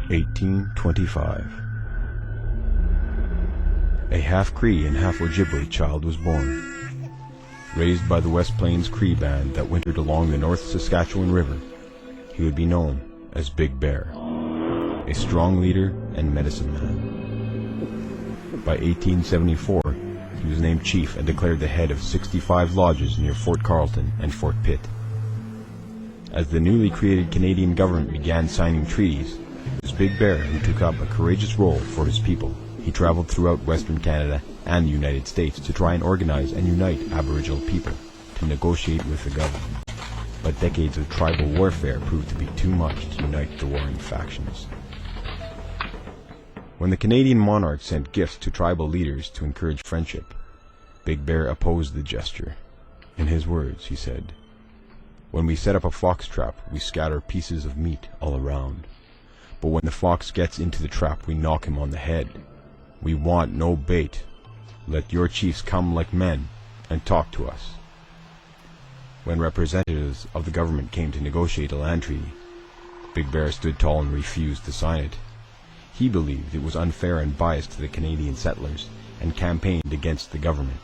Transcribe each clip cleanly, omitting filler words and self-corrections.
1825. A half Cree and half Ojibwe child was born. Raised by the West Plains Cree band that wintered along the North Saskatchewan River, he would be known as Big Bear, a strong leader and medicine man. By 1874, he was named chief and declared the head of 65 lodges near Fort Carlton and Fort Pitt. As the newly created Canadian government began signing treaties, it was Big Bear who took up a courageous role for his people. He traveled throughout Western Canada and the United States to try and organize and unite Aboriginal people to negotiate with the government. But decades of tribal warfare proved to be too much to unite the warring factions. When the Canadian monarch sent gifts to tribal leaders to encourage friendship, Big Bear opposed the gesture. In his words, he said, "When we set up a fox trap, we scatter pieces of meat all around. But when the fox gets into the trap, we knock him on the head. We want no bait. Let your chiefs come like men and talk to us." When representatives of the government came to negotiate a land treaty, Big Bear stood tall and refused to sign it. He believed it was unfair and biased to the Canadian settlers and campaigned against the government.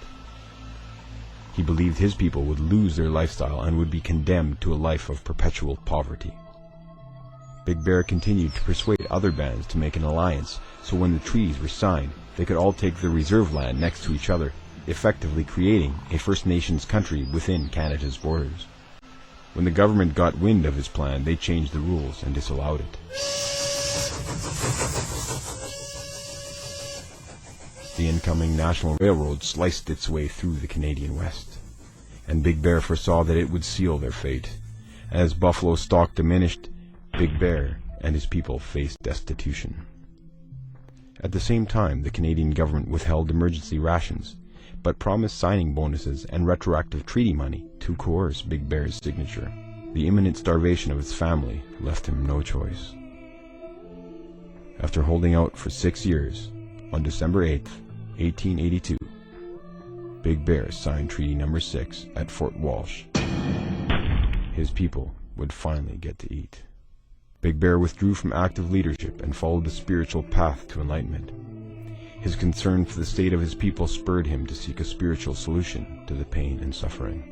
He believed his people would lose their lifestyle and would be condemned to a life of perpetual poverty. Big Bear continued to persuade other bands to make an alliance, so when the treaties were signed, they could all take their reserve land next to each other, effectively creating a First Nations country within Canada's borders. When the government got wind of his plan, they changed the rules and disallowed it. The incoming National Railroad sliced its way through the Canadian West, and Big Bear foresaw that it would seal their fate. As buffalo stock diminished, Big Bear and his people faced destitution. At the same time, the Canadian government withheld emergency rations, but promised signing bonuses and retroactive treaty money to coerce Big Bear's signature. The imminent starvation of his family left him no choice. After holding out for 6 years, on December 8, 1882, Big Bear signed Treaty No. 6 at Fort Walsh. His people would finally get to eat. Big Bear withdrew from active leadership and followed the spiritual path to enlightenment. His concern for the state of his people spurred him to seek a spiritual solution to the pain and suffering.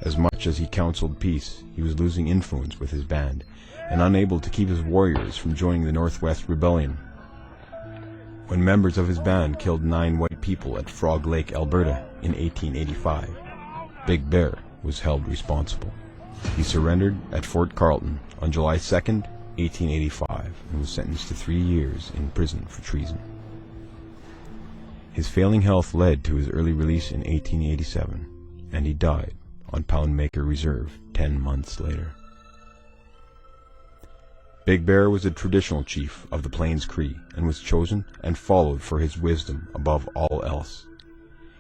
As much as he counseled peace, he was losing influence with his band and unable to keep his warriors from joining the Northwest Rebellion. When members of his band killed 9 white people at Frog Lake, Alberta in 1885, Big Bear was held responsible. He surrendered at Fort Carlton on July 2, 1885, and was sentenced to 3 years in prison for treason. His failing health led to his early release in 1887, and he died on Poundmaker Reserve 10 months later. Big Bear was a traditional chief of the Plains Cree and was chosen and followed for his wisdom above all else.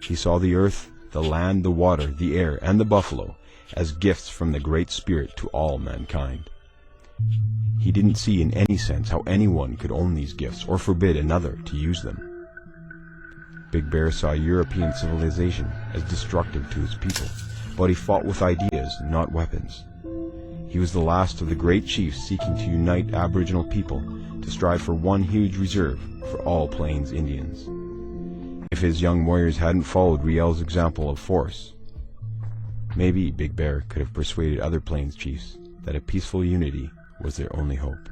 He saw the earth, the land, the water, the air, and the buffalo as gifts from the Great Spirit to all mankind. He didn't see in any sense how anyone could own these gifts or forbid another to use them. Big Bear saw European civilization as destructive to his people, but he fought with ideas, not weapons. He was the last of the great chiefs seeking to unite Aboriginal people to strive for one huge reserve for all Plains Indians. If his young warriors hadn't followed Riel's example of force, maybe Big Bear could have persuaded other Plains chiefs that a peaceful unity was their only hope.